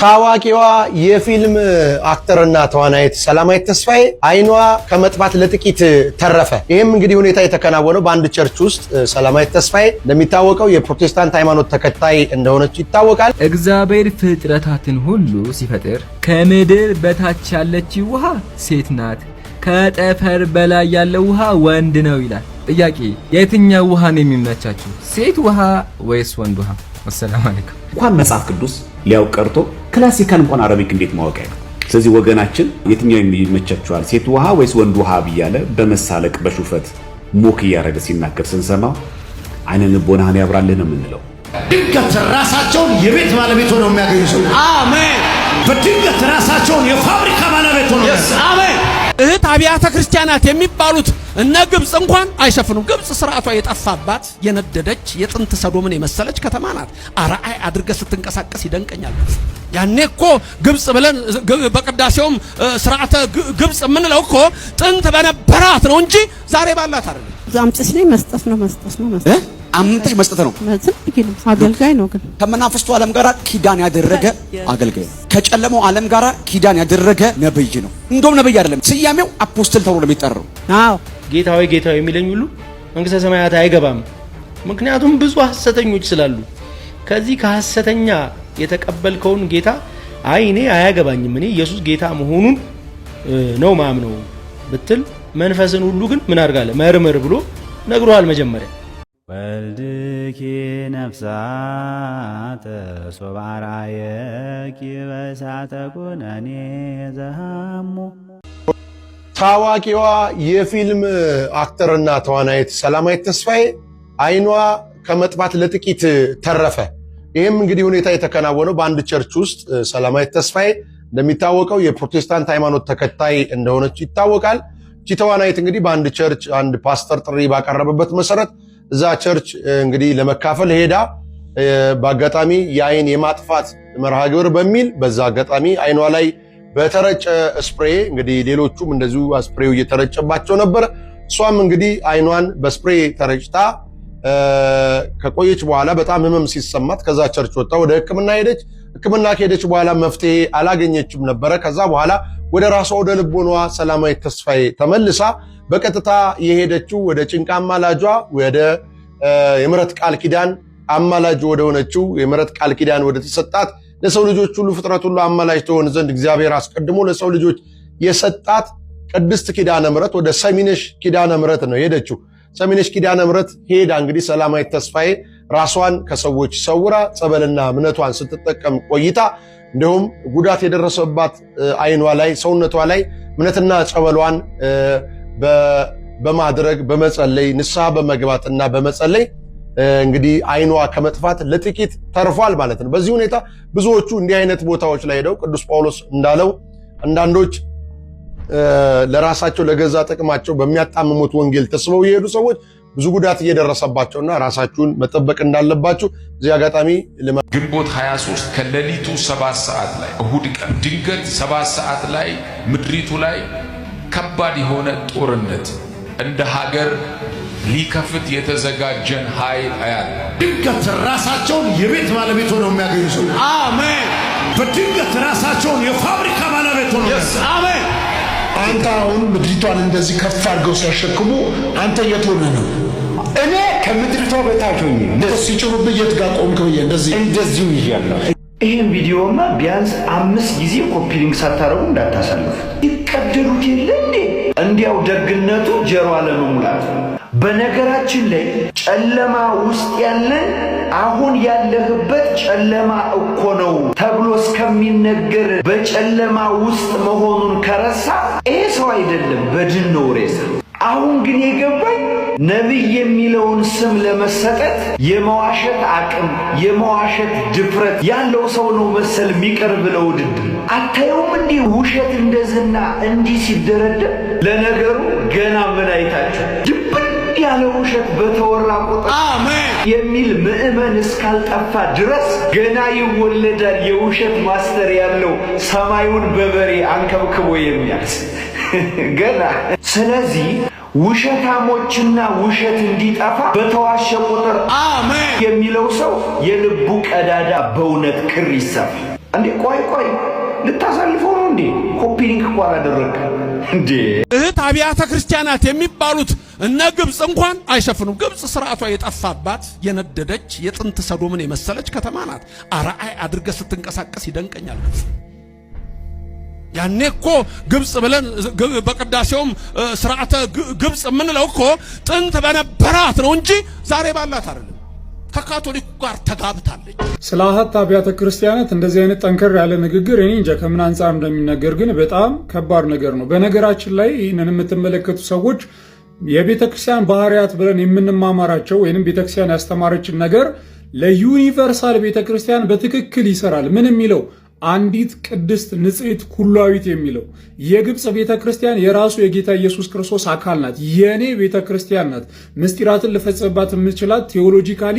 ታዋቂዋ የፊልም አክተርና ተዋናይት ሰላማዊት ተስፋዬ አይኗ ከመጥፋት ለጥቂት ተረፈ። ይህም እንግዲህ ሁኔታ የተከናወነው በአንድ ቸርች ውስጥ ሰላማዊት ተስፋዬ እንደሚታወቀው የፕሮቴስታንት ሃይማኖት ተከታይ እንደሆነች ይታወቃል። እግዚአብሔር ፍጥረታትን ሁሉ ሲፈጥር ከምድር በታች ያለች ውሃ ሴት ናት፣ ከጠፈር በላይ ያለው ውሃ ወንድ ነው ይላል። ጥያቄ፣ የትኛው ውሃ ነው የሚመቻችሁ? ሴት ውሃ ወይስ ወንድ ውሃ? አሰላሙ አለይኩም። እንኳን መጽሐፍ ቅዱስ ሊያውቅ ቀርቶ ክላሲካል እንኳን አረቢክ እንዴት ማወቅ ያለው። ስለዚህ ወገናችን የትኛው የሚመቻችኋል ሴት ውሃ ወይስ ወንድ ውሃ ብያለ በመሳለቅ በሹፈት ሞክ እያረገ ሲናገር ስንሰማው አይነ ልቦናህን ያብራልህ ነው የምንለው። ድንገት ራሳቸውን የቤት ባለቤት ሆነው የሚያገኙ ሰው አሜን። በድንገት ራሳቸውን የፋብሪካ ባለቤት ሆነው አሜን። እህት አብያተ ክርስቲያናት የሚባሉት እነ ግብጽ እንኳን አይሸፍኑም። ግብጽ ስርዓቷ የጠፋባት የነደደች የጥንት ሰዶምን የመሰለች ከተማ ናት። አርአይ አድርገህ ስትንቀሳቀስ ይደንቀኛል። ያኔ እኮ ግብጽ ብለን በቅዳሴውም ስርዓተ ግብጽ የምንለው እኮ ጥንት በነበራት ነው እንጂ ዛሬ ባላት አይደለም። ዛምጽስ ላይ መስጠት ነው አምንተሽ መስጠት ነው። አገልጋይ ነው። ግን ከመናፍስቱ ዓለም ጋር ኪዳን ያደረገ አገልጋይ፣ ከጨለማው ዓለም ጋር ኪዳን ያደረገ ነብይ ነው። እንደውም ነብይ አይደለም፣ ስያሜው አፖስትል ተብሎ ነው የሚጠራው። አዎ ጌታዬ ጌታዬ የሚለኝ ሁሉ መንግስተ ሰማያት አይገባም። ምክንያቱም ብዙ ሐሰተኞች ስላሉ። ከዚህ ከሐሰተኛ የተቀበልከውን ጌታ አይ እኔ አያገባኝም እኔ ኢየሱስ ጌታ መሆኑን ነው ማምነው ብትል መንፈስን ሁሉ ግን ምን አድርጋለ መርምር ብሎ ነግሮሃል መጀመሪያ። ወልድኪ ነፍሳተ ሶባራየኪ በሳተ ኩነኔ ዘሃሙ። ታዋቂዋ የፊልም አክተርና ተዋናይት ሰላማዊት ተስፋዬ አይኗ ከመጥፋት ለጥቂት ተረፈ። ይህም እንግዲህ ሁኔታ የተከናወነው በአንድ ቸርች ውስጥ ሰላማዊት ተስፋዬ እንደሚታወቀው የፕሮቴስታንት ሃይማኖት ተከታይ እንደሆነች ይታወቃል። እቺ ተዋናይት እንግዲህ በአንድ ቸርች አንድ ፓስተር ጥሪ ባቀረበበት መሰረት እዛ ቸርች እንግዲህ ለመካፈል ሄዳ በአጋጣሚ የአይን የማጥፋት መርሃ ግብር በሚል በዛ አጋጣሚ አይኗ ላይ በተረጨ ስፕሬ እንግዲህ ሌሎቹም እንደዚሁ ስፕሬው እየተረጨባቸው ነበር። እሷም እንግዲህ አይኗን በስፕሬ ተረጭታ ከቆየች በኋላ በጣም ህመም ሲሰማት ከዛ ቸርች ወጣ ወደ ሕክምና ሄደች። ሕክምና ከሄደች በኋላ መፍትሄ አላገኘችም ነበረ። ከዛ በኋላ ወደ ራሷ ወደ ልቦኗ ሰላማዊት ተስፋዬ ተመልሳ በቀጥታ የሄደችው ወደ ጭንቃ አማላጇ ወደ የምሕረት ቃል ኪዳን አማላጅ ወደ ሆነችው የምሕረት ቃል ኪዳን ወደ ተሰጣት ለሰው ልጆች ሁሉ ፍጥረት ሁሉ አማላጅ ትሆን ዘንድ እግዚአብሔር አስቀድሞ ለሰው ልጆች የሰጣት ቅድስት ኪዳነ ምሕረት ወደ ሰሚነሽ ኪዳነ ምሕረት ነው ሄደችው። ሰሚነሽ ኪዳነ ምሕረት ሄዳ እንግዲህ ሰላማዊት ተስፋዬ ራሷን ከሰዎች ሰውራ ጸበልና እምነቷን ስትጠቀም ቆይታ እንዲሁም ጉዳት የደረሰባት አይኗ ላይ ሰውነቷ ላይ እምነትና ጸበሏን በማድረግ በመጸለይ ንስሐ በመግባትና በመጸለይ እንግዲህ አይኗ ከመጥፋት ለጥቂት ተርፏል ማለት ነው። በዚህ ሁኔታ ብዙዎቹ እንዲህ አይነት ቦታዎች ላይ ሄደው ቅዱስ ጳውሎስ እንዳለው አንዳንዶች ለራሳቸው ለገዛ ጥቅማቸው በሚያጣምሙት ወንጌል ተስበው የሄዱ ሰዎች ብዙ ጉዳት እየደረሰባቸውና ራሳችሁን መጠበቅ እንዳለባችሁ እዚህ አጋጣሚ ግንቦት 23 ከሌሊቱ 7 ሰዓት ላይ እሁድ ቀን ድንገት 7 ሰዓት ላይ ምድሪቱ ላይ ከባድ የሆነ ጦርነት እንደ ሀገር ሊከፍት የተዘጋጀን ኃይል አያል። ድንገት ራሳቸውን የቤት ባለቤት ሆነው የሚያገኙ ሰው አሜን። በድንገት ራሳቸውን የፋብሪካ ባለቤት ሆነው አሜን። አንተ አሁን ምድሪቷን እንደዚህ ከፍ አድርገው ሲያሸክሙ አንተ የት ሆነ ነው? እኔ ከምድሪቷ በታች ሆኜ ሲጭሩብህ የት ጋር ቆምክ ብዬ እንደዚሁ ይያለሁ። ይሄን ቪዲዮማ ቢያንስ 5 ጊዜ ኮፒ ሊንክ ሳታረጉ እንዳታሳልፉ። ይቀደሉት የለ እንዴ? እንዲያው ደግነቱ ጀሮ አለመሙላት። በነገራችን ላይ ጨለማ ውስጥ ያለን አሁን ያለህበት ጨለማ እኮ ነው ተብሎ እስከሚነገር በጨለማ ውስጥ መሆኑን ከረሳ ይሄ ሰው አይደለም በድን ነው ሬሳ። አሁን ግን የገባኝ ነብይ የሚለውን ስም ለመሰጠት የመዋሸት አቅም የመዋሸት ድፍረት ያለው ሰው ነው መሰል የሚቀርብ ለውድድር። አታዩም እንዲህ ውሸት እንደዝና እንዲህ ሲደረደር። ለነገሩ ገና ምን አይታችሁ ድብን ያለ ውሸት በተወራ ቁጥር አሜን የሚል ምእመን እስካልጠፋ ድረስ ገና ይወለዳል የውሸት ማስተር ያለው ሰማዩን በበሬ አንከብክቦ የሚያስ ገና። ስለዚህ ውሸታሞችና ውሸት እንዲጠፋ በተዋሸ ቁጥር አሜን የሚለው ሰው የልቡ ቀዳዳ በእውነት ክር ይሰፋ። እንዴ ቆይ ልታሳልፈው ነው እንዴ? ኮፒ ሊንክ እኮ አላደረግም እንዴ? እህት አብያተ ክርስቲያናት የሚባሉት እነ ግብጽ እንኳን አይሸፍኑም። ግብጽ ስርዓቷ የጠፋባት የነደደች የጥንት ሰዶምን የመሰለች ከተማ ናት። አርአይ አድርገህ ስትንቀሳቀስ ይደንቀኛል። ያኔ እኮ ግብጽ ብለን በቅዳሴውም ስርዓተ ግብጽ የምንለው እኮ ጥንት በነበራት ነው እንጂ ዛሬ ባላት አይደለም። ከካቶሊክ ጋር ተጋብታለች። ስለ አሃት አብያተ ክርስቲያናት እንደዚህ አይነት ጠንከር ያለ ንግግር እኔ እንጃ ከምን አንጻር እንደሚነገር ግን በጣም ከባድ ነገር ነው። በነገራችን ላይ ይህንን የምትመለከቱ ሰዎች የቤተ ክርስቲያን ባህሪያት ብለን የምንማማራቸው ወይንም ቤተ ክርስቲያን ያስተማረችን ነገር ለዩኒቨርሳል ቤተ ክርስቲያን በትክክል ይሰራል። ምን የሚለው አንዲት ቅድስት ንጽሕት ኩላዊት የሚለው የግብጽ ቤተ ክርስቲያን የራሱ የጌታ ኢየሱስ ክርስቶስ አካል ናት። የኔ ቤተ ክርስቲያን ናት። ምስጢራትን ልፈጽምባት የምችላት ቴዎሎጂካሊ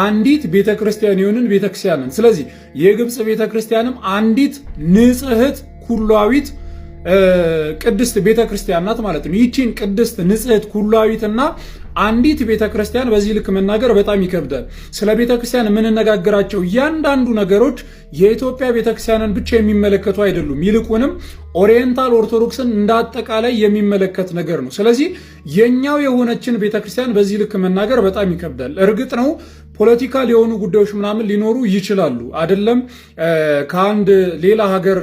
አንዲት ቤተ ክርስቲያን የሆንን ቤተ ክርስቲያን ናት። ስለዚህ የግብጽ ቤተ ክርስቲያንም አንዲት ንጽሕት ኩላዊት ቅድስት ቤተ ክርስቲያን ናት ማለት ነው። ይቺን ቅድስት ንጽሕት ኩላዊትና አንዲት ቤተ ክርስቲያን በዚህ ልክ መናገር በጣም ይከብዳል። ስለ ቤተ ክርስቲያን የምንነጋገራቸው እያንዳንዱ ነገሮች የኢትዮጵያ ቤተ ክርስቲያንን ብቻ የሚመለከቱ አይደሉም። ይልቁንም ኦሪየንታል ኦርቶዶክስን እንዳጠቃላይ የሚመለከት ነገር ነው። ስለዚህ የኛው የሆነችን ቤተ ክርስቲያን በዚህ ልክ መናገር በጣም ይከብዳል። እርግጥ ነው ፖለቲካል የሆኑ ጉዳዮች ምናምን ሊኖሩ ይችላሉ። አይደለም ከአንድ ሌላ ሀገር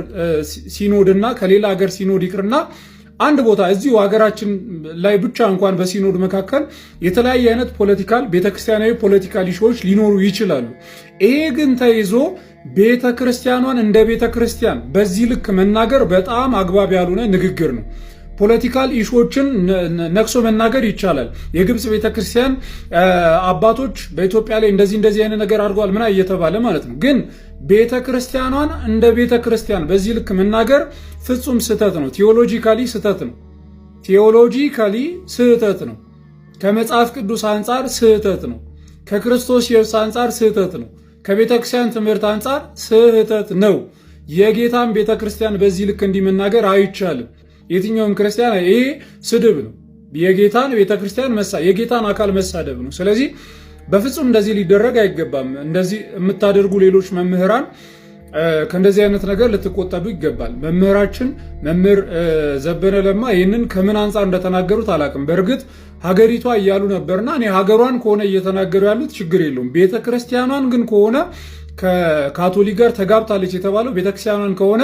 ሲኖድና ከሌላ ሀገር ሲኖድ ይቅርና አንድ ቦታ እዚሁ ሀገራችን ላይ ብቻ እንኳን በሲኖድ መካከል የተለያየ አይነት ፖለቲካል ቤተክርስቲያናዊ ፖለቲካል ኢሹዎች ሊኖሩ ይችላሉ። ይሄ ግን ተይዞ ቤተክርስቲያኗን እንደ ቤተክርስቲያን በዚህ ልክ መናገር በጣም አግባብ ያልሆነ ንግግር ነው። ፖለቲካል ኢሹዎችን ነክሶ መናገር ይቻላል። የግብጽ ቤተክርስቲያን አባቶች በኢትዮጵያ ላይ እንደዚህ አይነት ነገር አድርገዋል ምና እየተባለ ማለት ነው። ግን ቤተክርስቲያኗን እንደ ቤተክርስቲያን በዚህ ልክ መናገር ፍጹም ስህተት ነው። ቴዎሎጂካሊ ስህተት ነው። ቴዎሎጂካሊ ስህተት ነው። ከመጽሐፍ ቅዱስ አንጻር ስህተት ነው። ከክርስቶስ ኢየሱስ አንጻር ስህተት ነው። ከቤተክርስቲያን ትምህርት አንጻር ስህተት ነው። የጌታን ቤተክርስቲያን በዚህ ልክ እንዲመናገር አይቻልም። የትኛውም ክርስቲያን ይሄ ስድብ ነው። የጌታን ቤተክርስቲያን የጌታን አካል መሳደብ ነው። ስለዚህ በፍጹም እንደዚህ ሊደረግ አይገባም። እንደዚህ የምታደርጉ ሌሎች መምህራን ከእንደዚህ አይነት ነገር ልትቆጠቡ ይገባል። መምህራችን መምህር ዘበነ ለማ ይህንን ከምን አንጻር እንደተናገሩት አላውቅም። በእርግጥ ሀገሪቷ እያሉ ነበርና እኔ ሀገሯን ከሆነ እየተናገሩ ያሉት ችግር የለውም። ቤተክርስቲያኗን ግን ከሆነ ከካቶሊክ ጋር ተጋብታለች የተባለው ቤተክርስቲያኗን ከሆነ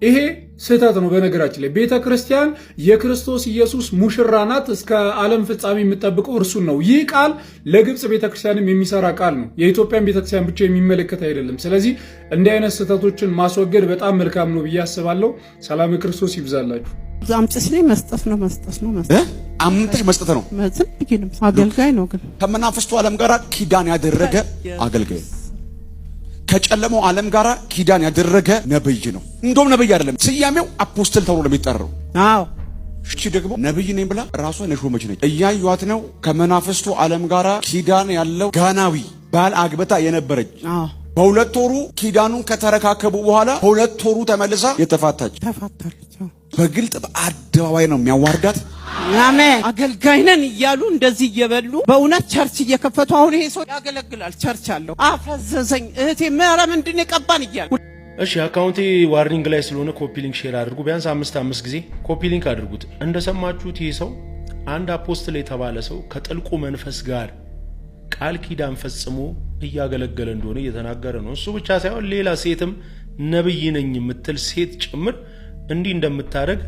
ይሄ ስህተት ነው። በነገራችን ላይ ቤተክርስቲያን የክርስቶስ ኢየሱስ ሙሽራ ናት። እስከ ዓለም ፍጻሜ የምጠብቀው እርሱን ነው። ይህ ቃል ለግብጽ ቤተክርስቲያንም የሚሰራ ቃል ነው። የኢትዮጵያን ቤተክርስቲያን ብቻ የሚመለከት አይደለም። ስለዚህ እንዲህ አይነት ስህተቶችን ማስወገድ በጣም መልካም ነው ብዬ አስባለሁ። ሰላም ክርስቶስ ይብዛላችሁ። አምጥሽ ላይ መስጠት ነው አምጥሽ መስጠት ነው። አገልጋይ ነው። ግን ከመናፍስቱ ዓለም ጋር ኪዳን ያደረገ አገልጋይ ከጨለማው ዓለም ጋር ኪዳን ያደረገ ነብይ ነው። እንደውም ነብይ አይደለም፣ ስያሜው አፖስትል ተብሎ ነው የሚጠራው። አዎ እሺ፣ ደግሞ ነብይ ነኝ ብላ ራሷን የሾመች ነች። እያዩዋት ነው። ከመናፍስቱ ዓለም ጋር ኪዳን ያለው ጋናዊ ባል አግብታ የነበረች በሁለት ወሩ ኪዳኑን ከተረካከቡ በኋላ በሁለት ወሩ ተመልሳ ተፋታለች። በግልጥ በአደባባይ ነው የሚያዋርዳት። አሜን። አገልጋይ ነን እያሉ እንደዚህ እየበሉ በእውነት ቸርች እየከፈቱ አሁን ይሄ ሰው ያገለግላል። ቸርች አለው። አፈዘዘኝ እህቴ ምን ምንድን የቀባን እያሉ። እሺ አካውንቴ ዋርኒንግ ላይ ስለሆነ ኮፒ ሊንክ ሼር አድርጉ። ቢያንስ 5 ጊዜ ኮፒ ሊንክ አድርጉት። እንደሰማችሁት ይሄ ሰው አንድ አፖስትል የተባለ ሰው ከጥልቁ መንፈስ ጋር ቃል ኪዳን ፈጽሞ እያገለገለ እንደሆነ እየተናገረ ነው። እሱ ብቻ ሳይሆን ሌላ ሴትም ነብይ ነኝ የምትል ሴት ጭምር እንዲህ እንደምታረግ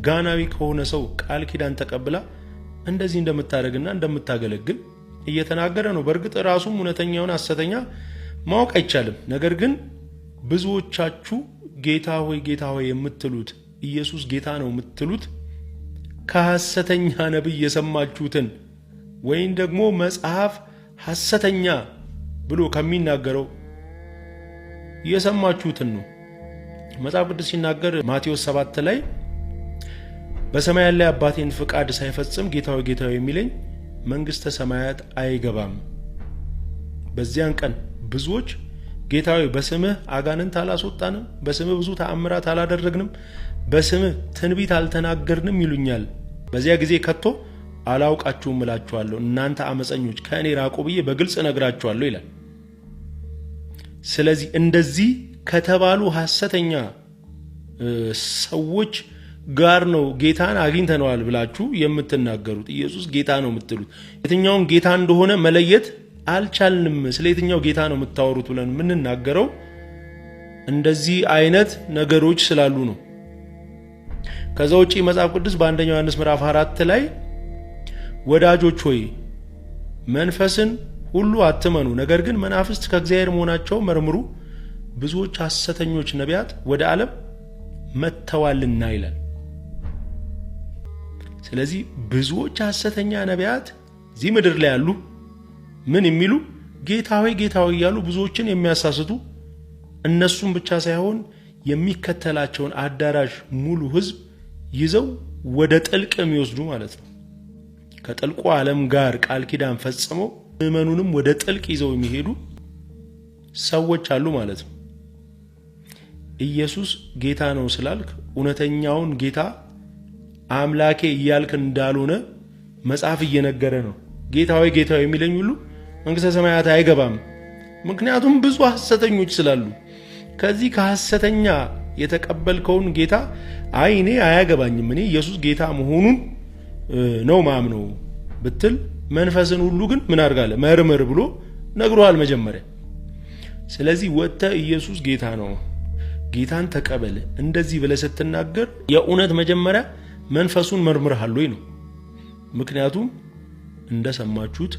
ጋናዊ ከሆነ ሰው ቃል ኪዳን ተቀብላ እንደዚህ እንደምታረግና እንደምታገለግል እየተናገረ ነው። በእርግጥ ራሱም እውነተኛውን ሐሰተኛ ማወቅ አይቻልም። ነገር ግን ብዙዎቻችሁ ጌታ ሆይ የምትሉት ኢየሱስ ጌታ ነው የምትሉት ከሐሰተኛ ነብይ የሰማችሁትን ወይም ደግሞ መጽሐፍ ሐሰተኛ ብሎ ከሚናገረው የሰማችሁትን ነው። መጽሐፍ ቅዱስ ሲናገር ማቴዎስ 7 ላይ በሰማይ ያለ አባቴን ፍቃድ ሳይፈጽም ጌታው የሚለኝ መንግስተ ሰማያት አይገባም። በዚያን ቀን ብዙዎች ጌታው በስምህ አጋንንት አላስወጣንም፣ በስምህ ብዙ ተአምራት አላደረግንም፣ በስምህ ትንቢት አልተናገርንም ይሉኛል። በዚያ ጊዜ ከቶ አላውቃችሁም እላችኋለሁ፣ እናንተ አመፀኞች ከእኔ ራቁ ብዬ በግልጽ እነግራችኋለሁ ይላል። ስለዚህ እንደዚህ ከተባሉ ሐሰተኛ ሰዎች ጋር ነው ጌታን አግኝተነዋል ብላችሁ የምትናገሩት። ኢየሱስ ጌታ ነው የምትሉት የትኛውን ጌታ እንደሆነ መለየት አልቻልንም። ስለ የትኛው ጌታ ነው የምታወሩት ብለን የምንናገረው እንደዚህ አይነት ነገሮች ስላሉ ነው። ከዛ ውጪ መጽሐፍ ቅዱስ በአንደኛው ዮሐንስ ምዕራፍ 4 ላይ ወዳጆች ሆይ መንፈስን ሁሉ አትመኑ፣ ነገር ግን መናፍስት ከእግዚአብሔር መሆናቸው መርምሩ፣ ብዙዎች ሐሰተኞች ነቢያት ወደ ዓለም መጥተዋልና ይላል። ስለዚህ ብዙዎች ሐሰተኛ ነቢያት እዚህ ምድር ላይ ያሉ ምን የሚሉ ጌታ ሆይ ጌታ ሆይ እያሉ ብዙዎችን የሚያሳስቱ እነሱም ብቻ ሳይሆን የሚከተላቸውን አዳራሽ ሙሉ ሕዝብ ይዘው ወደ ጥልቅ የሚወስዱ ማለት ነው። ከጥልቁ ዓለም ጋር ቃል ኪዳን ፈጽመው ምዕመኑንም ወደ ጥልቅ ይዘው የሚሄዱ ሰዎች አሉ ማለት ነው። ኢየሱስ ጌታ ነው ስላልክ እውነተኛውን ጌታ አምላኬ እያልክ እንዳልሆነ መጽሐፍ እየነገረ ነው። ጌታ ሆይ ጌታ ሆይ የሚለኝ ሁሉ መንግሥተ ሰማያት አይገባም፣ ምክንያቱም ብዙ ሐሰተኞች ስላሉ። ከዚህ ከሐሰተኛ የተቀበልከውን ጌታ እኔ አያገባኝም፣ እኔ ኢየሱስ ጌታ መሆኑን ነው ማምነው ብትል መንፈስን ሁሉ ግን ምን አድርጋለ መርምር ብሎ ነግሮሃል መጀመሪያ። ስለዚህ ወጥተህ ኢየሱስ ጌታ ነው ጌታን ተቀበል እንደዚህ ብለህ ስትናገር የእውነት መጀመሪያ መንፈሱን መርምርሃል ወይ ነው። ምክንያቱም እንደሰማችሁት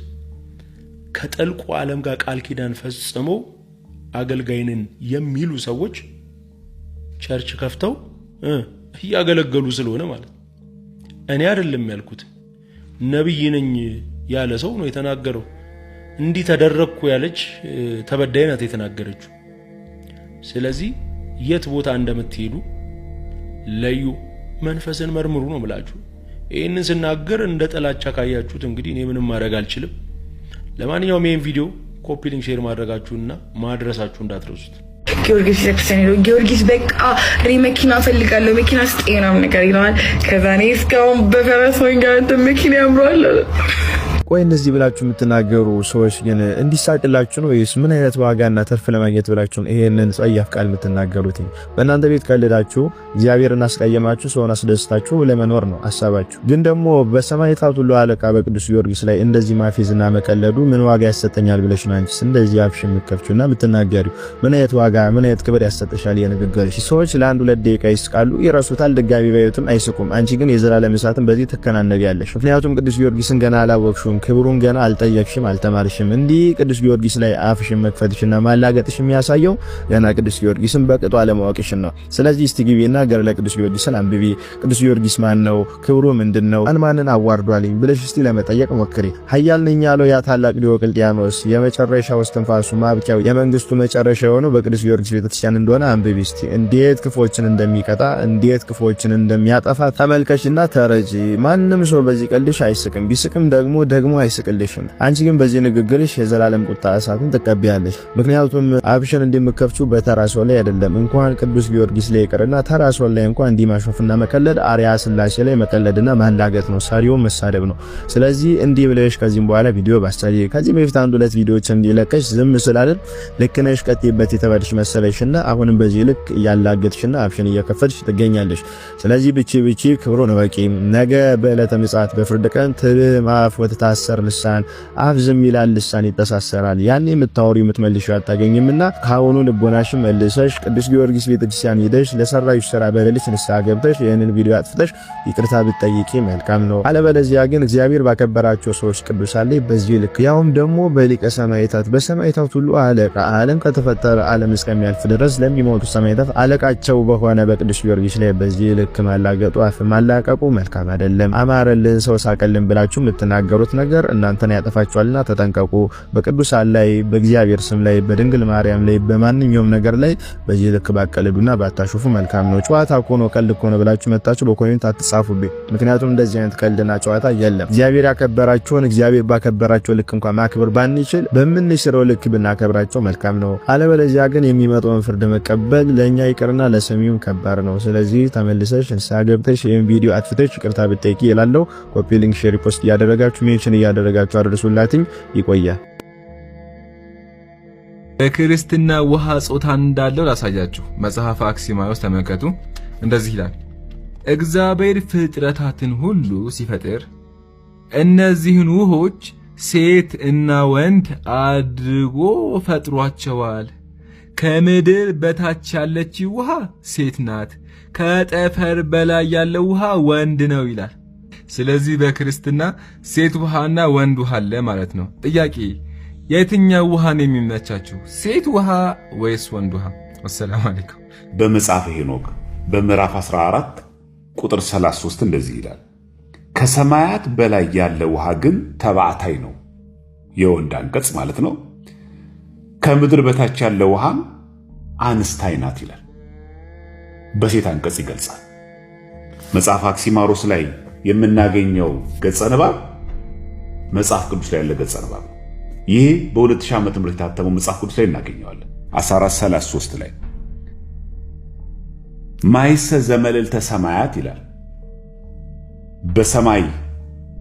ከጥልቁ ዓለም ጋር ቃል ኪዳን ፈጽመው አገልጋይንን የሚሉ ሰዎች ቸርች ከፍተው እያገለገሉ ስለሆነ ማለት እኔ አይደለም ያልኩት ነብይ ነኝ ያለ ሰው ነው የተናገረው። እንዲህ ተደረግኩ ያለች ተበዳይ ናት የተናገረችው። ስለዚህ የት ቦታ እንደምትሄዱ ለዩ፣ መንፈስን መርምሩ ነው ብላችሁ ይሄንን ስናገር እንደ ጥላቻ ካያችሁት እንግዲህ እኔ ምንም ማድረግ አልችልም። ለማንኛውም ይሄን ቪዲዮ ኮፒ ሊንክ ሼር ማድረጋችሁና ማድረሳችሁ እንዳትረሱት። ጊዮርጊስ ቤተክርስቲያን ሄዶ ጊዮርጊስ በቃ እኔ መኪና ፈልጋለሁ መኪና ስጠኝ ምናምን ነገር ይለዋል። ከዛ እኔ እስካሁን በፈረስ መንገድ እንትን መኪና ያምራል። ቆይ እንደዚህ ብላችሁ የምትናገሩ ሰዎች ግን እንዲሳቅላችሁ ነው ወይስ ምን አይነት ዋጋና ተርፍ ለማግኘት ብላችሁ ይሄንን ጸያፍ ቃል የምትናገሩት? በእናንተ ቤት ቀልዳችሁ እግዚአብሔርን አስቀየማችሁ ሰውን አስደስታችሁ ለመኖር ነው ሐሳባችሁ። ግን ደግሞ በሰማዕታት ሁሉ አለቃ በቅዱስ ጊዮርጊስ ላይ እንደዚህ ማፌዝና መቀለዱ ምን ዋጋ ያሰጠኛል ብለሽ ነው አንቺስ እንደዚህ አፍሽ የምትከፍቹና የምትናገሪው? ምን አይነት ዋጋ ምን አይነት ክብር ያሰጠሻል የንግግርሽ? ሰዎች ለአንድ ሁለት ደቂቃ ይስቃሉ ይረሱታል፣ ድጋሚ ባይዩትም አይስቁም። አንቺ ግን የዘላለም እሳትን በዚህ ትከናነቢያለሽ። ምክንያቱም ቅዱስ ጊዮርጊስን ገና አላወቅሽውም፣ ክብሩን ገና አልጠየቅሽም፣ አልተማርሽም። እንዲህ ቅዱስ ጊዮርጊስ ላይ አፍሽን መክፈትሽና ማላገጥሽ የሚያሳየው ገና ቅዱስ ጊዮርጊስን በቅጡ አለማወቅሽን ነው። ስለዚህ እስቲ ግቢና ገድለ ቅዱስ ጊዮርጊስን አንብቢ። ቅዱስ ጊዮርጊስ ማን ነው? ክብሩ ምንድነው? ማንን አዋርዷልኝ ብለሽ እስቲ ለመጠየቅ ሞክሪ። ኃያል ነኝ ያለው ያ ታላቅ ዲዮቅልጥያኖስ የመጨረሻው እስትንፋሱ ማብቂያው የመንግስቱ መጨረሻ የሆነው በቅዱስ ጊዮርጊስ ቤተክርስቲያን እንደሆነ አንብቢ እስቲ። እንዴት ክፎችን እንደሚቀጣ እንዴት ክፎችን እንደሚያጠፋ ተመልከሽና ተረጂ። ማንም ሰው በዚህ ቀልድሽ አይስቅም፣ ቢስቅም ደግሞ አይስቅልሽም። አንቺ ግን በዚህ ንግግርሽ የዘላለም ቁጣ እሳትን ትቀበያለሽ። ምክንያቱም አፍሽን እንደምከፍቹ በተራ ሰው ላይ አይደለም፣ እንኳን ቅዱስ ጊዮርጊስ ላይ ይቅርና ተራ ሰው ላይ እንኳን እንዲማሾፍና መቀለድ አርያ ስላሴ ላይ መቀለድና ማላገጥ ነው፣ ሰሪው መሳደብ ነው። ስለዚህ እንዲህ ብለሽ ከዚህም በኋላ ቪዲዮ ባስተሪ ከዚህ በፊት አንድ ሁለት ቪዲዮዎች እንዲለቀሽ ዝም ስላልን ልክ ነሽ ቀጥይበት የተባልሽ መሰለሽና አሁንም በዚህ ልክ ያላገጥሽና አፍሽን እየከፈትሽ ትገኛለሽ። ስለዚህ ብቻ ክብሩን ወቂ። ነገ በዕለተ ምጽአት በፍርድ ቀን ትማፍ ወተታሰር ልሳን አፍ ዝም ይላል፣ ልሳን ይተሳሰራል። ያኔ የምታወሪ የምትመልሺው አታገኝምና ካሁኑ ልቦናሽን መልሰሽ ቅዱስ ጊዮርጊስ ቤተክርስቲያን ሄደሽ ለሰራሽ ስራ በሌሊት ንስሐ ገብተሽ ይሄንን ቪዲዮ አጥፍተሽ ይቅርታ ብትጠይቂ መልካም ነው። አለበለዚያ ግን እግዚአብሔር ባከበራቸው ሰዎች ቅዱሳን ላይ በዚህ ልክ ያውም ደግሞ በሊቀ ሰማዕታት በሰማዕታት ሁሉ አለቃ ዓለም ከተፈጠረ ዓለም እስከሚያልፍ ድረስ ለሚሞቱ ሰማዕታት አለቃቸው በሆነ በቅዱስ ጊዮርጊስ ላይ በዚህ ልክ ማላገጡ አፍ ማላቀቁ መልካም አይደለም። አማረልን ሰው ሳቀልን ብላችሁ የምትናገሩት ነገር እናንተን ያጠፋችኋልና ተጠንቀቁ። በቅዱሳን ላይ በእግዚአብሔር ስም ላይ በድንግል ማርያም ላይ በማንኛውም ነገር ላይ በዚህ ልክ ባቀልዱና ባታሹፉ መልካም ነው። ጨዋታ እኮ ነው ቀልድ እኮ ነው ብላችሁ መጣችሁ በኮሜንት አትጻፉብኝ። ምክንያቱም እንደዚህ አይነት ቀልድና ጨዋታ የለም። እግዚአብሔር ያከበራቸውን እግዚአብሔር ባከበራቸው ልክ እንኳን ማክበር ባንችል በምንሽረው ልክ ብናከብራቸው መልካም ነው። አለበለዚያ ግን የሚመጣውን ፍርድ መቀበል ለኛ ይቅርና ለሰሚውም ከባድ ነው። ስለዚህ ተመልሰሽ ንስሐ ገብተሽ ይሄን ቪዲዮ አጥፍተሽ ይቅርታ ብትጠይቂ ይላለው። ኮፒ ሊንክ ሼር ፖስት ያደረጋችሁ ሜንሽን እያደረጋችሁ አድርሱላትኝ። ይቆያል። በክርስትና ውሃ ጾታ እንዳለው ላሳያችሁ። መጽሐፈ አክሲማሮስ ተመልከቱ። እንደዚህ ይላል፣ እግዚአብሔር ፍጥረታትን ሁሉ ሲፈጥር እነዚህን ውሆች ሴት እና ወንድ አድርጎ ፈጥሯቸዋል። ከምድር በታች ያለች ውሃ ሴት ናት፣ ከጠፈር በላይ ያለው ውሃ ወንድ ነው ይላል። ስለዚህ በክርስትና ሴት ውሃና ወንድ ውሃ አለ ማለት ነው። ጥያቄ፣ የትኛው ውሃ ነው የሚመቻችሁ? ሴት ውሃ ወይስ ወንድ ውሃ? ወሰላሙ አለይኩም። በመጽሐፈ ሄኖክ በምዕራፍ 14 ቁጥር 33 እንደዚህ ይላል፣ ከሰማያት በላይ ያለ ውሃ ግን ተባዕታይ ነው፣ የወንድ አንቀጽ ማለት ነው። ከምድር በታች ያለ ውሃም አንስታይ ናት ይላል። በሴት አንቀጽ ይገልጻል። መጽሐፍ አክሲማሮስ ላይ የምናገኘው ገጸ ንባብ መጽሐፍ ቅዱስ ላይ ያለ ገጸ ንባብ ነው። ይህ በ2000 ዓመተ ምህረት የታተመው መጽሐፍ ቅዱስ ላይ እናገኘዋለን። 1433 ላይ ማይሰ ዘመልዕልተ ሰማያት ይላል። በሰማይ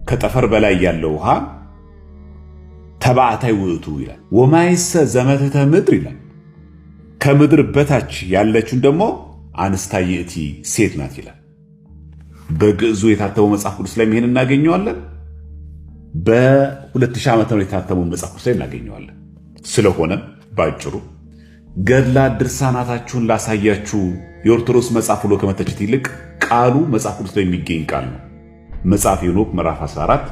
ከጠፈር በላይ ያለው ውሃ ተባዕታይ ውእቱ ይላል። ወማይሰ ዘመተተ ምድር ይላል። ከምድር በታች ያለችውን ደግሞ አንስታይ ይእቲ ሴት ናት ይላል። በግዕዙ የታተመው መጽሐፍ ቅዱስ ላይ ይሄን እናገኘዋለን። በ2000 ዓመተ ምህረት የታተመው መጽሐፍ ቅዱስ ላይ እናገኘዋለን። ስለሆነም ባጭሩ ገድላት ድርሳናታችሁን ላሳያችሁ የኦርቶዶክስ መጽሐፍ ብሎ ከመተቸት ይልቅ ቃሉ መጽሐፍ ቅዱስ ላይ የሚገኝ ቃል ነው። መጽሐፈ ሄኖክ ምዕራፍ 14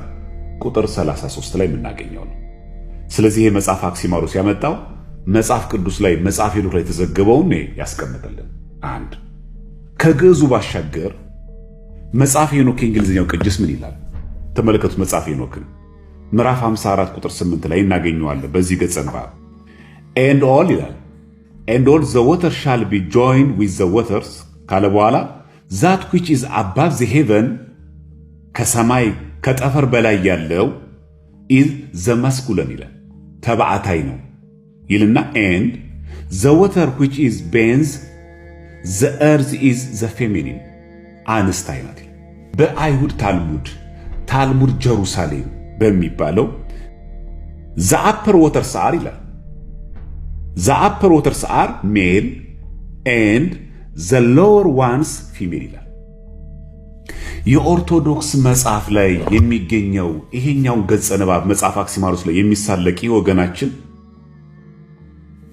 ቁጥር 33 ላይ የምናገኘው ነው። ስለዚህ ይሄ መጽሐፍ አክሲማሮስ ያመጣው መጽሐፍ ቅዱስ ላይ መጽሐፈ ሄኖክ ላይ የተዘገበውን ያስቀምጠልን። አንድ ከግዕዙ ባሻገር መጽሐፈ ሄኖክ የእንግሊዝኛው ቅጅስ ምን ይላል? ተመለከቱ። መጽሐፈ ሄኖክን ምዕራፍ 54 ቁጥር 8 ላይ እናገኘዋለን። በዚህ ገጸ ንባብ ኤንድ ኦል ይላል and all the water shall be joined with the waters ካለ በኋላ that which is above the heaven ከሰማይ ከጠፈር በላይ ያለው is the masculine ይላል፣ ተባዕታይ ነው ይልና and the water which is beneath the earth is the feminine አንስታይ ናት። በአይሁድ ታልሙድ ጀሩሳሌም በሚባለው the upper waters are ይላል the upper waters are male and the lower ones female ይላል። የኦርቶዶክስ መጽሐፍ ላይ የሚገኘው ይሄኛው ገጸ ንባብ መጽሐፍ አክሲማሮስ ላይ የሚሳለቅ ወገናችን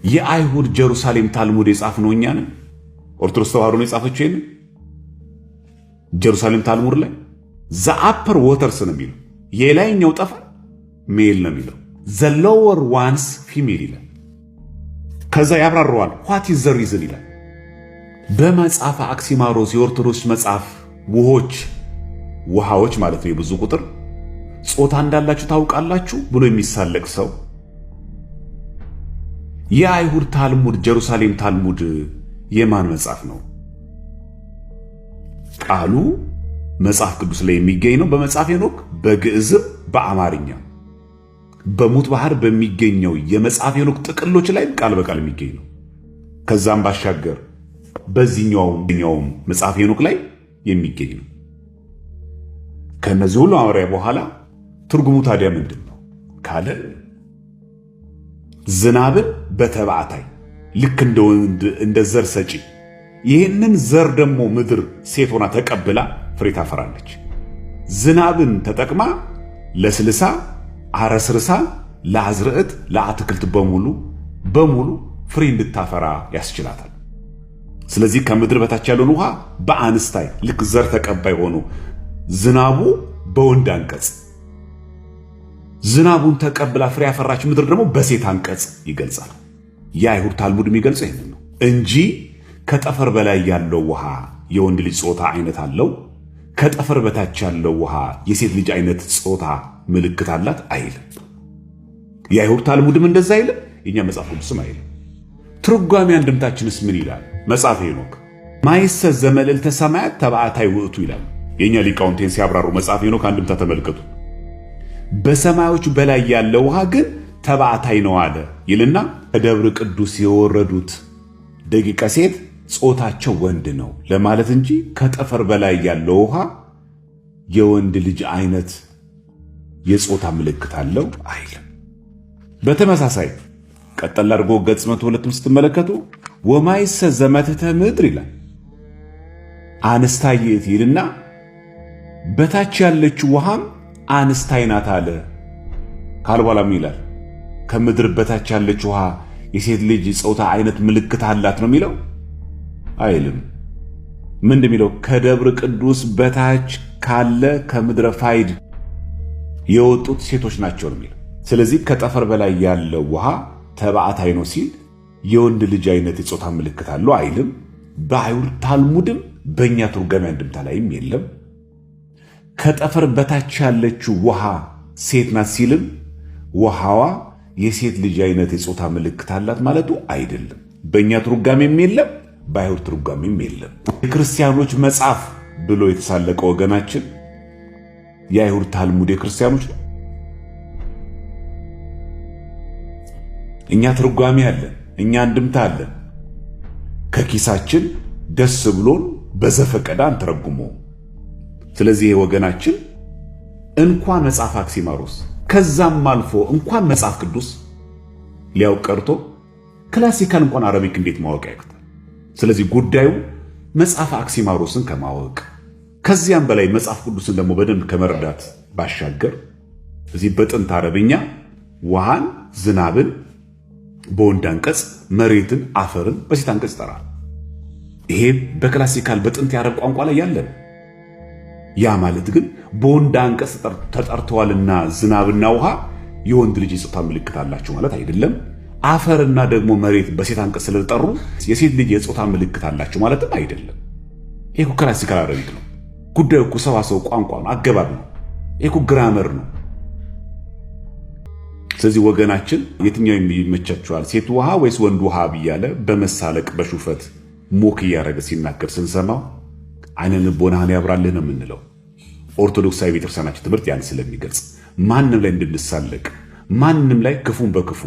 የአይሁድ ጀሩሳሌም ታልሙድ የጻፍነው እኛ ነን። ኦርቶዶክስ ተዋህዶ ነው የጻፈችው። ይሄን ጀሩሳሌም ታልሙድ ላይ the upper waters ነው የሚለው፣ የላይኛው ጠፈር ሜል ነው የሚለው፣ the lower ones female ይላል። ከዛ ያብራራዋል what is the reason ይላል። በመጽሐፈ አክሲማሮስ የኦርቶዶክስ መጽሐፍ ውሃዎች ማለት ነው የብዙ ቁጥር ጾታ እንዳላችሁ ታውቃላችሁ ብሎ የሚሳለቅ ሰው የአይሁድ ታልሙድ ጀሩሳሌም ታልሙድ የማን መጽሐፍ ነው? ቃሉ መጽሐፍ ቅዱስ ላይ የሚገኝ ነው። በመጽሐፈ ሄኖክ በግዕዝም በአማርኛ በሙት ባህር በሚገኘው የመጽሐፈ ሄኖክ ጥቅሎች ላይ ቃል በቃል የሚገኝ ነው። ከዛም ባሻገር በዚህኛውም መጽሐፈ ሄኖክ ላይ የሚገኝ ነው። ከነዚህ ሁሉ አወራ በኋላ ትርጉሙ ታዲያ ምንድን ነው ካለ ዝናብን በተባዕታይ ልክ እንደ ዘር ሰጪ ይህንን ዘር ደግሞ ምድር ሴት ሆና ተቀብላ ፍሬ ታፈራለች። ዝናብን ተጠቅማ ለስልሳ አረስርሳ ለአዝርዕት ለአትክልት በሙሉ ፍሬ እንድታፈራ ያስችላታል። ስለዚህ ከምድር በታች ያለውን ውሃ በአንስታይ ልክ ዘር ተቀባይ ሆኖ ዝናቡ በወንድ አንቀጽ ዝናቡን ተቀብላ ፍሬ ያፈራች ምድር ደግሞ በሴት አንቀጽ ይገልጻል። የአይሁድ ታልሙድ የሚገልጸው ይሄንን ነው እንጂ ከጠፈር በላይ ያለው ውሃ የወንድ ልጅ ጾታ አይነት አለው፣ ከጠፈር በታች ያለው ውሃ የሴት ልጅ አይነት ጾታ ምልክት አላት አይልም። የአይሁድ ታልሙድም እንደዛ አይልም፣ የኛ መጽሐፍ ቅዱስም አይልም። ትርጓሜ አንድምታችንስ ምን ይላል? መጽሐፈ ሄኖክ ማይሰ ዘመልዕልተ ሰማያት ተባዕታይ ውእቱ ይላል። የኛ ሊቃውንቴን ሲያብራሩ መጽሐፈ ሄኖክ አንድምታ ተመልከቱ። በሰማዮች በላይ ያለው ውሃ ግን ተባዕታይ ነው አለ ይልና ከደብረ ቅዱስ የወረዱት ደቂቀ ሴት ጾታቸው ወንድ ነው ለማለት እንጂ ከጠፈር በላይ ያለው ውሃ የወንድ ልጅ አይነት የጾታ ምልክት አለው አይልም። በተመሳሳይ ቀጠል አድርጎ ገጽ 102 ስትመለከቱ ወማይሰ ዘመትተ ምድር ይላል። አንስታየት ይልና በታች ያለችው ውሃም አንስታይ ናት አለ። ካልበላም ይላል ከምድር በታች ያለችው ውሃ የሴት ልጅ ጾታ አይነት ምልክት አላት ነው የሚለው አይልም። ምን እንደሚለው ከደብረ ቅዱስ በታች ካለ ከምድረ ፋይድ የወጡት ሴቶች ናቸው ነው የሚለው። ስለዚህ ከጠፈር በላይ ያለው ውሃ ተባዕታይ ነው ሲል የወንድ ልጅ አይነት የጾታ ምልክት አለው አይልም። በአይሁድ ታልሙድም በእኛ ትርጓሜ አንድምታ ላይም የለም። ከጠፈር በታች ያለችው ውሃ ሴት ናት ሲልም ውሃዋ የሴት ልጅ አይነት የጾታ ምልክት አላት ማለቱ አይደለም። በእኛ ትርጓሜም የለም፣ በአይሁድ ትርጓሜም የለም። የክርስቲያኖች መጽሐፍ ብሎ የተሳለቀ ወገናችን የአይሁድ ታልሙድ የክርስቲያኖች ነው። እኛ ትርጓሜ አለን፣ እኛ አንድምታ አለን። ከኪሳችን ደስ ብሎን በዘፈቀደ አንተረጉሞ። ስለዚህ ወገናችን እንኳን መጽሐፍ አክሲማሮስ ከዛም አልፎ እንኳን መጽሐፍ ቅዱስ ሊያውቅ ቀርቶ ክላሲካል እንኳን አረቢክ እንዴት ማወቅ ያቅታል? ስለዚህ ጉዳዩ መጽሐፍ አክሲማሮስን ከማወቅ ከዚያም በላይ መጽሐፍ ቅዱስን ደግሞ በደንብ ከመረዳት ባሻገር እዚህ በጥንት አረብኛ ውሃን፣ ዝናብን በወንድ አንቀጽ፣ መሬትን፣ አፈርን በሴት አንቀጽ ይጠራል። ይሄ በክላሲካል በጥንት የአረብ ቋንቋ ላይ ያለ ነው። ያ ማለት ግን በወንድ አንቀጽ ተጠርተዋልና ዝናብና ውሃ የወንድ ልጅ የጾታ ምልክት አላቸው ማለት አይደለም። አፈርና ደግሞ መሬት በሴት አንቀጽ ስለተጠሩ የሴት ልጅ የጾታ ምልክት አላቸው ማለትም አይደለም። ይሄ ክላሲካል አረቢክ ነው። ጉዳዩ እኮ ሰዋሰው ቋንቋ ነው፣ አገባብ ነው። ይሄ ግራመር ነው። ስለዚህ ወገናችን የትኛው ይመቻችኋል ሴት ውሃ ወይስ ወንድ ውሃ ብያለ በመሳለቅ በሹፈት ሞክ እያደረገ ሲናገር ስንሰማው አይነ ልቦናህን ያብራልህ ነው የምንለው። ኦርቶዶክሳዊ ቤተክርስቲያናችን ትምህርት ያን ስለሚገልጽ ማንም ላይ እንድንሳለቅ ማንም ላይ ክፉን በክፉ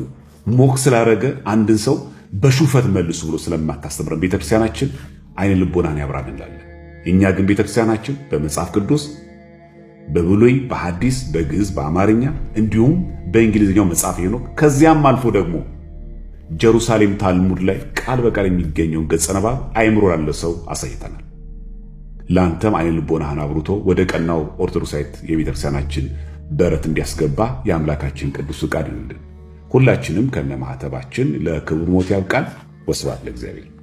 ሞክ ስላደረገ አንድን ሰው በሹፈት መልሱ ብሎ ስለማታስተምረን ቤተክርስቲያናችን አይነ ልቦናህን ያብራልህ እንላለን። እኛ ግን ቤተክርስቲያናችን በመጽሐፍ ቅዱስ በብሉይ በሐዲስ በግዕዝ በአማርኛ እንዲሁም በእንግሊዝኛው መጽሐፍ ሄኖክ ከዚያም አልፎ ደግሞ ጀሩሳሌም ታልሙድ ላይ ቃል በቃል የሚገኘውን ገጸ ንባብ አይምሮ ላለው ሰው አሳይተናል። ላንተም አይነ ልቦናህን አብሩቶ ወደ ቀናው ኦርቶዶክሳዊት የቤተክርስቲያናችን በረት እንዲያስገባ የአምላካችን ቅዱስ ፍቃድ ይሁንልን። ሁላችንም ከነማህተባችን ለክቡር ሞት ያብቃን። ወስብሐት ለእግዚአብሔር።